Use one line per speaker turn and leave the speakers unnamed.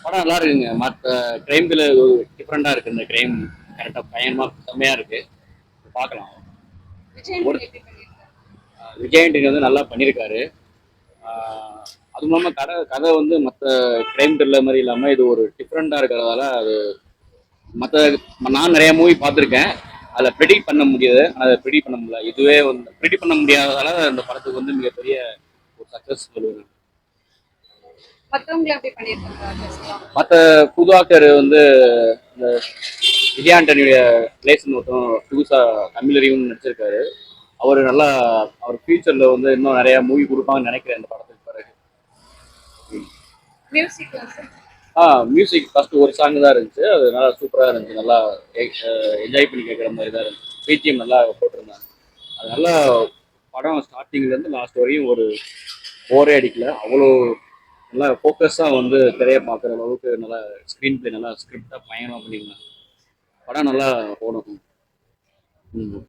படம் நல்லா இருக்குங்க. மற்ற கிரைம்ல டிஃப்ரெண்டா இருக்கு. இந்த கிரைம் கரெக்டா பயங்கரமா செம்மையா இருக்கு. பார்க்கலாம். ஒரு விஜய் ஆண்டனி வந்து நல்லா பண்ணியிருக்காரு. அதுவும் இல்லாமல் கதை வந்து மற்ற கிரைம் த்ரில்லர் மாதிரி இல்லாமல் இது ஒரு டிஃப்ரெண்டா இருக்கிறதால அது மற்ற நான் நிறைய மூவி பார்த்துருக்கேன். அதில் ப்ரெடிக்ட் பண்ண முடியாது, அதை ப்ரெடிக்ட் பண்ண முடியல. இதுவே வந்து ப்ரெடிக்ட் பண்ண முடியாததால இந்த படத்துக்கு வந்து மிகப்பெரிய ஒரு சக்ஸஸ் சொல்லுவேன். மற்ற புது ஆக்டர் வந்து இந்த விஜய் ஆண்டனியுடைய பிளேஸ்ன்னு ஒருத்தரும் புதுசாக தமிழ் அறிவுன்னு நடிச்சிருக்காரு. அவர் நல்லா அவர் ஃபியூச்சரில் வந்து இன்னும் நிறையா மூவி கொடுப்பாங்கன்னு நினைக்கிறேன் இந்த படத்துக்கு பிறகு. மியூசிக் ஃபர்ஸ்ட் ஒரு சாங் தான் இருந்துச்சு. அது நல்லா சூப்பராக இருந்துச்சு. நல்லா என்ஜாய் பண்ணி கேட்குற மாதிரி தான் இருந்துச்சு. பிஜிஎம் நல்லா போட்டிருந்தாங்க. அது நல்லா படம் ஸ்டார்டிங்லேருந்து லாஸ்ட் வரையும் ஒரு போரே அடிக்கல. அவ்வளோ நல்லா ஃபோக்கஸாக வந்து திரையை பார்க்குற அளவுக்கு நல்லா ஸ்க்ரீன் பிளே நல்லா ஸ்கிரிப்டாக பயங்கரமாக பண்ணியிருந்தாங்க. படம் நல்லா போகணும். ம்